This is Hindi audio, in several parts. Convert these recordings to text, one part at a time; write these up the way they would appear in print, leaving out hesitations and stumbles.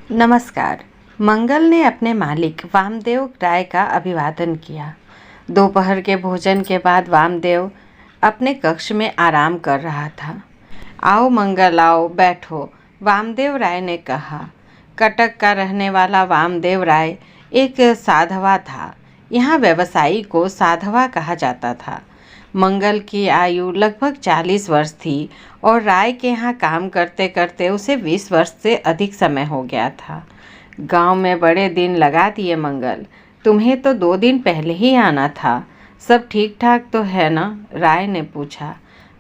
नमस्कार। मंगल ने अपने मालिक वामदेव राय का अभिवादन किया। दोपहर के भोजन के बाद वामदेव अपने कक्ष में आराम कर रहा था। आओ मंगल, आओ बैठो, वामदेव राय ने कहा। कटक का रहने वाला वामदेव राय एक साधवा था। यहाँ व्यवसायी को साधवा कहा जाता था। मंगल की आयु लगभग 40 वर्ष थी और राय के यहाँ काम करते करते उसे 20 वर्ष से अधिक समय हो गया था। गांव में बड़े दिन लगा दिए मंगल। तुम्हें तो 2 दिन पहले ही आना था। सब ठीक ठाक तो है ना? राय ने पूछा।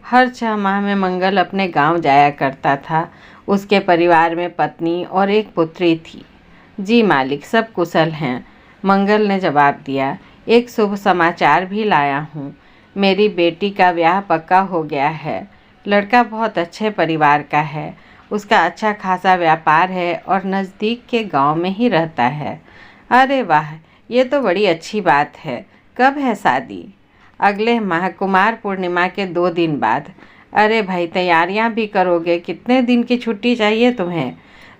हर 6 माह में मंगल अपने गांव जाया करता था। उसके परिवार में पत्नी और एक पुत्री थी। जी मालिक, सब कुशल हैं, मंगल ने जवाब दिया। एक शुभ समाचार भी लाया हूँ। मेरी बेटी का ब्याह पक्का हो गया है। लड़का बहुत अच्छे परिवार का है। उसका अच्छा खासा व्यापार है और नज़दीक के गांव में ही रहता है। अरे वाह, ये तो बड़ी अच्छी बात है। कब है शादी? अगले माह कुमार पूर्णिमा के 2 दिन बाद। अरे भाई, तैयारियां भी करोगे? कितने दिन की छुट्टी चाहिए तुम्हें?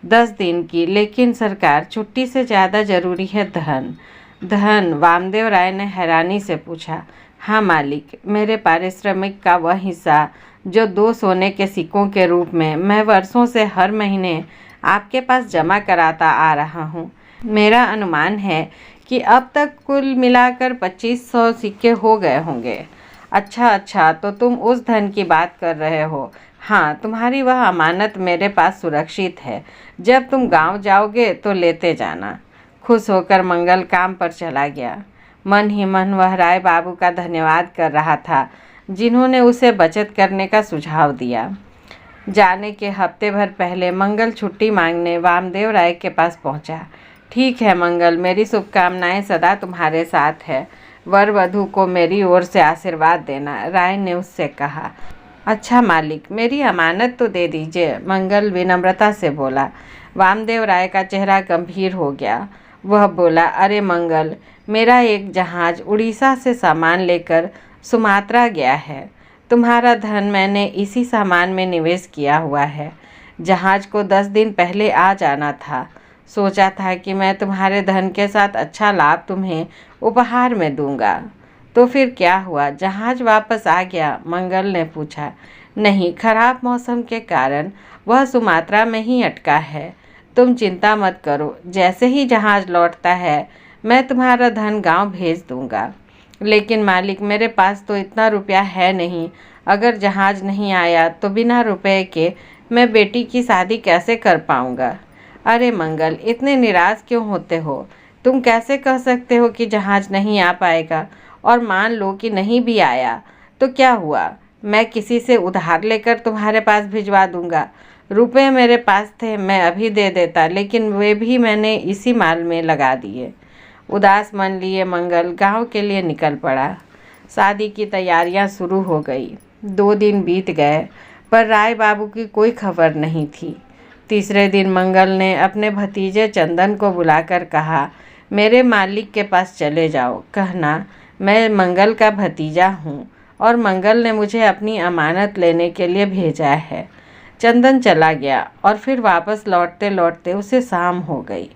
10 दिन की, लेकिन सरकार, छुट्टी से ज़्यादा ज़रूरी है धन। धन? वामदेव राय ने हैरानी से पूछा। हाँ मालिक, मेरे पारिश्रमिक का वह हिस्सा जो 2 सोने के सिक्कों के रूप में मैं वर्षों से हर महीने आपके पास जमा कराता आ रहा हूँ। मेरा अनुमान है कि अब तक कुल मिलाकर 2500 सिक्के हो गए होंगे। अच्छा, तो तुम उस धन की बात कर रहे हो। हाँ, तुम्हारी वह अमानत मेरे पास सुरक्षित है। जब तुम गांव जाओगे तो लेते जाना। खुश होकर मंगल काम पर चला गया। मन ही मन वह राय बाबू का धन्यवाद कर रहा था, जिन्होंने उसे बचत करने का सुझाव दिया। जाने के हफ्ते भर पहले मंगल छुट्टी मांगने वामदेव राय के पास पहुंचा। ठीक है मंगल, मेरी शुभकामनाएं सदा तुम्हारे साथ है। वर वधू को मेरी ओर से आशीर्वाद देना, राय ने उससे कहा। अच्छा मालिक, मेरी अमानत तो दे दीजिए, मंगल विनम्रता से बोला। वामदेव राय का चेहरा गंभीर हो गया। वह बोला, अरे मंगल, मेरा एक जहाज़ उड़ीसा से सामान लेकर सुमात्रा गया है। तुम्हारा धन मैंने इसी सामान में निवेश किया हुआ है। जहाज़ को 10 दिन पहले आ जाना था। सोचा था कि मैं तुम्हारे धन के साथ अच्छा लाभ तुम्हें उपहार में दूंगा। तो फिर क्या हुआ? जहाज़ वापस आ गया? मंगल ने पूछा। नहीं, खराब मौसम के कारण वह सुमात्रा में ही अटका है। तुम चिंता मत करो, जैसे ही जहाज़ लौटता है मैं तुम्हारा धन गांव भेज दूंगा। लेकिन मालिक, मेरे पास तो इतना रुपया है नहीं। अगर जहाज़ नहीं आया तो बिना रुपए के मैं बेटी की शादी कैसे कर पाऊंगा? अरे मंगल, इतने निराश क्यों होते हो? तुम कैसे कह सकते हो कि जहाज़ नहीं आ पाएगा? और मान लो कि नहीं भी आया तो क्या हुआ? मैं किसी से उधार लेकर तुम्हारे पास भिजवा दूंगा। रुपए मेरे पास थे, मैं अभी दे देता, लेकिन वे भी मैंने इसी माल में लगा दिए। उदास मन लिए मंगल गांव के लिए निकल पड़ा। शादी की तैयारियां शुरू हो गई। 2 दिन बीत गए पर राय बाबू की कोई खबर नहीं थी। तीसरे दिन मंगल ने अपने भतीजे चंदन को बुलाकर कहा, मेरे मालिक के पास चले जाओ, कहना मैं मंगल का भतीजा हूँ और मंगल ने मुझे अपनी अमानत लेने के लिए भेजा है। चंदन चला गया और फिर वापस लौटते लौटते उसे शाम हो गई।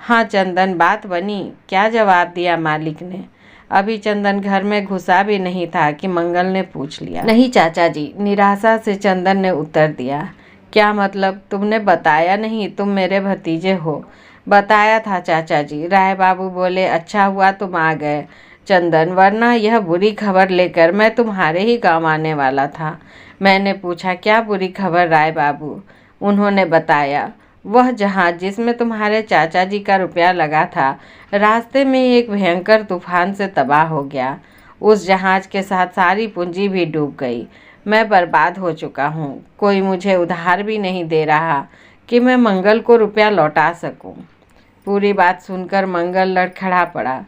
हाँ चंदन, बात बनी? क्या जवाब दिया मालिक ने? अभी चंदन घर में घुसा भी नहीं था कि मंगल ने पूछ लिया। नहीं चाचा जी, निराशा से चंदन ने उत्तर दिया। क्या मतलब? तुमने बताया नहीं तुम मेरे भतीजे हो? बताया था चाचा जी, राय बाबू बोले। अच्छा हुआ तुम आ गए चंदन, वरना यह बुरी खबर लेकर मैं तुम्हारे ही गांव आने वाला था। मैंने पूछा, क्या बुरी खबर राय बाबू? उन्होंने बताया, वह जहाज जिसमें तुम्हारे चाचा जी का रुपया लगा था, रास्ते में एक भयंकर तूफान से तबाह हो गया। उस जहाज के साथ सारी पूंजी भी डूब गई। मैं बर्बाद हो चुका हूँ। कोई मुझे उधार भी नहीं दे रहा कि मैं मंगल को रुपया लौटा सकूँ। पूरी बात सुनकर मंगल लड़खड़ा पड़ा।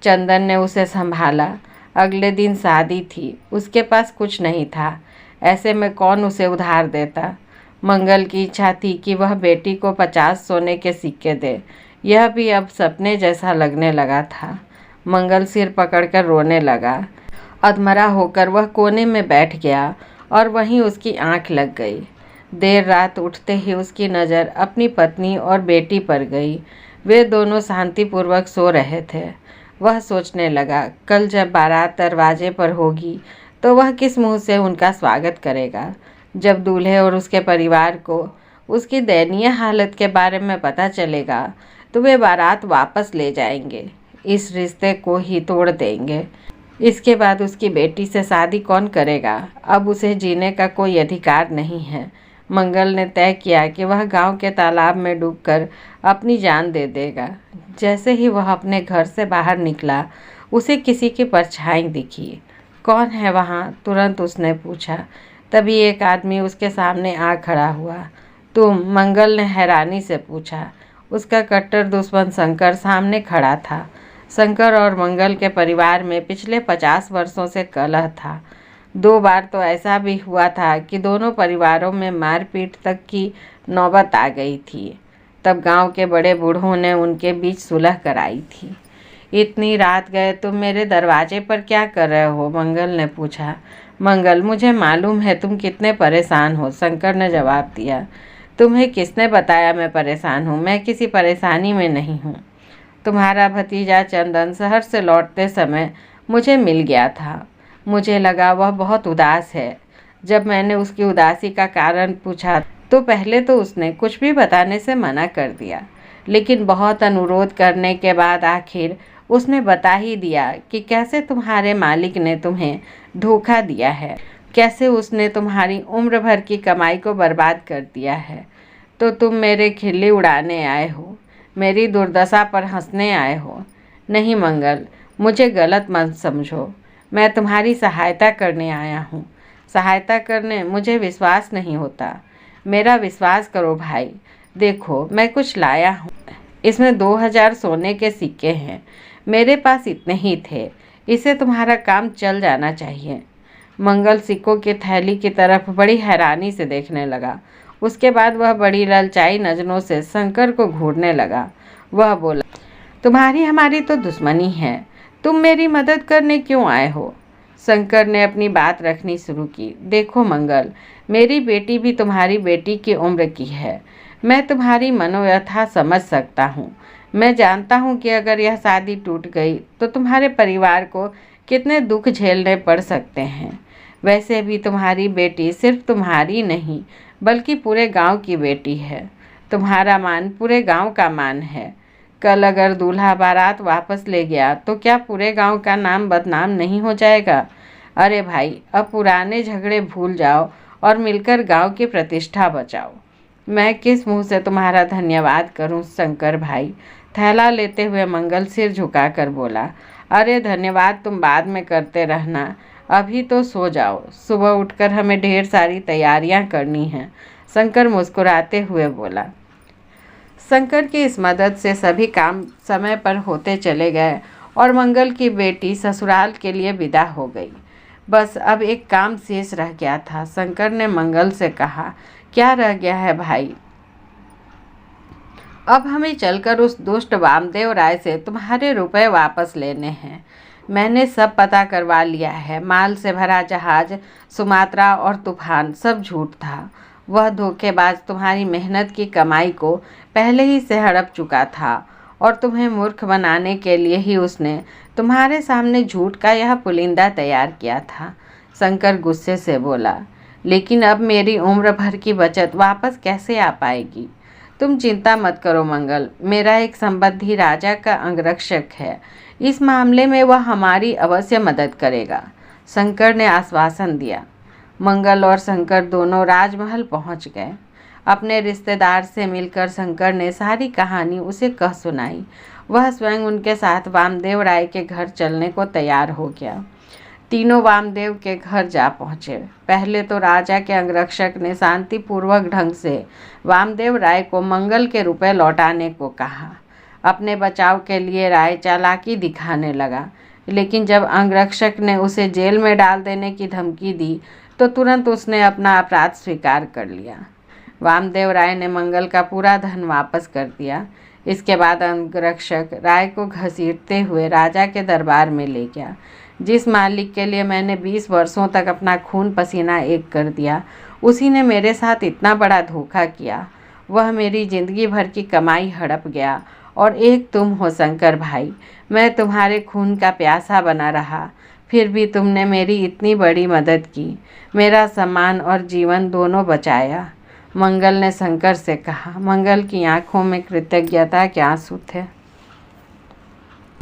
चंदन ने उसे संभाला। अगले दिन शादी थी, उसके पास कुछ नहीं था। ऐसे में कौन उसे उधार देता? मंगल की इच्छा थी कि वह बेटी को 50 सोने के सिक्के दे। यह भी अब सपने जैसा लगने लगा था। मंगल सिर पकड़कर रोने लगा। अधमरा होकर वह कोने में बैठ गया और वहीं उसकी आंख लग गई। देर रात उठते ही उसकी नज़र अपनी पत्नी और बेटी पर गई। वे दोनों शांतिपूर्वक सो रहे थे। वह सोचने लगा, कल जब बारात दरवाजे पर होगी तो वह किस मुंह से उनका स्वागत करेगा। जब दूल्हे और उसके परिवार को उसकी दयनीय हालत के बारे में पता चलेगा तो वे बारात वापस ले जाएंगे, इस रिश्ते को ही तोड़ देंगे। इसके बाद उसकी बेटी से शादी कौन करेगा? अब उसे जीने का कोई अधिकार नहीं है। मंगल ने तय किया कि वह गांव के तालाब में डूबकर अपनी जान दे देगा। जैसे ही वह अपने घर से बाहर निकला, उसे किसी की परछाई दिखी। कौन है वहाँ? तुरंत उसने पूछा। तभी एक आदमी उसके सामने आ खड़ा हुआ। तुम? मंगल ने हैरानी से पूछा। उसका कट्टर दुश्मन शंकर सामने खड़ा था। शंकर और मंगल के परिवार में पिछले 50 वर्षों से कलह था। 2 बार तो ऐसा भी हुआ था कि दोनों परिवारों में मारपीट तक की नौबत आ गई थी। तब गांव के बड़े बूढ़ों ने उनके बीच सुलह कराई थी। इतनी रात गए तुम मेरे दरवाजे पर क्या कर रहे हो? मंगल ने पूछा। मंगल, मुझे मालूम है तुम कितने परेशान हो, शंकर ने जवाब दिया। तुम्हें किसने बताया मैं परेशान हूँ? मैं किसी परेशानी में नहीं हूँ। तुम्हारा भतीजा चंदन शहर से लौटते समय मुझे मिल गया था। मुझे लगा वह बहुत उदास है। जब मैंने उसकी उदासी का कारण पूछा तो पहले तो उसने कुछ भी बताने से मना कर दिया, लेकिन बहुत अनुरोध करने के बाद आखिर उसने बता ही दिया कि कैसे तुम्हारे मालिक ने तुम्हें धोखा दिया है, कैसे उसने तुम्हारी उम्र भर की कमाई को बर्बाद कर दिया है। तो तुम मेरे खिल्ली उड़ाने आए हो, मेरी दुर्दशा पर हंसने आए हो। नहीं मंगल, मुझे गलत मत समझो। मैं तुम्हारी सहायता करने आया हूँ। सहायता करने? मुझे विश्वास नहीं होता। मेरा विश्वास करो भाई। देखो मैं कुछ लाया हूँ। इसमें 2000 सोने के सिक्के हैं। मेरे पास इतने ही थे। इससे तुम्हारा काम चल जाना चाहिए। मंगल सिक्कों की थैली की तरफ बड़ी हैरानी से देखने लगा। उसके बाद वह बड़ी ललचाई नज़रों से शंकर को घूरने लगा। वह बोला, तुम्हारी हमारी तो दुश्मनी है, तुम मेरी मदद करने क्यों आए हो? शंकर ने अपनी बात रखनी शुरू की। देखो मंगल, मेरी बेटी भी तुम्हारी बेटी की उम्र की है। मैं तुम्हारी मनोव्यथा समझ सकता हूँ। मैं जानता हूँ कि अगर यह शादी टूट गई तो तुम्हारे परिवार को कितने दुख झेलने पड़ सकते हैं। वैसे भी तुम्हारी बेटी सिर्फ तुम्हारी नहीं बल्कि पूरे गांव की बेटी है। तुम्हारा मान पूरे गांव का मान है। कल अगर दूल्हा बारात वापस ले गया तो क्या पूरे गांव का नाम बदनाम नहीं हो जाएगा? अरे भाई, अब पुराने झगड़े भूल जाओ और मिलकर गांव की प्रतिष्ठा बचाओ। मैं किस मुंह से तुम्हारा धन्यवाद करूं शंकर भाई? थैला लेते हुए मंगल सिर झुकाकर बोला। अरे धन्यवाद तुम बाद में करते रहना, अभी तो सो जाओ। सुबह उठकर हमें ढेर सारी तैयारियां करनी हैं, शंकर मुस्कुराते हुए बोला। शंकर की इस मदद से सभी काम समय पर होते चले गए और मंगल की बेटी ससुराल के लिए विदा हो गई। बस अब एक काम शेष रह गया था। शंकर ने मंगल से कहा, क्या रह गया है भाई? अब हमें चलकर उस दुष्ट वामदेव राय से तुम्हारे रुपए वापस लेने हैं। मैंने सब पता करवा लिया है। माल से भरा जहाज, सुमात्रा और तूफान सब झूठ था। वह धोखेबाज तुम्हारी मेहनत की कमाई को पहले ही से हड़प चुका था और तुम्हें मूर्ख बनाने के लिए ही उसने तुम्हारे सामने झूठ का यह पुलिंदा तैयार किया था। शंकर गुस्से से बोला, लेकिन अब मेरी उम्र भर की बचत वापस कैसे आ पाएगी? तुम चिंता मत करो मंगल, मेरा एक संबंधी राजा का अंगरक्षक है। इस मामले में वह हमारी अवश्य मदद करेगा, शंकर ने आश्वासन दिया। मंगल और शंकर दोनों राजमहल पहुंच गए। अपने रिश्तेदार से मिलकर शंकर ने सारी कहानी उसे कह सुनाई। वह स्वयं उनके साथ वामदेव राय के घर चलने को तैयार हो गया। तीनों वामदेव के घर जा पहुँचे। पहले तो राजा के अंगरक्षक ने शांतिपूर्वक ढंग से वामदेव राय को मंगल के रुपए लौटाने को कहा। अपने बचाव के लिए राय चालाकी दिखाने लगा, लेकिन जब अंगरक्षक ने उसे जेल में डाल देने की धमकी दी तो तुरंत उसने अपना अपराध स्वीकार कर लिया। वामदेव राय ने मंगल का पूरा धन वापस कर दिया। इसके बाद अंगरक्षक राय को घसीटते हुए राजा के दरबार में ले गया। जिस मालिक के लिए मैंने 20 वर्षों तक अपना खून पसीना एक कर दिया, उसी ने मेरे साथ इतना बड़ा धोखा किया। वह मेरी जिंदगी भर की कमाई हड़प गया। और एक तुम हो शंकर भाई, मैं तुम्हारे खून का प्यासा बना रहा, फिर भी तुमने मेरी इतनी बड़ी मदद की, मेरा सम्मान और जीवन दोनों बचाया। मंगल ने शंकर से कहा। मंगल की आंखों में कृतज्ञता के आंसू थे।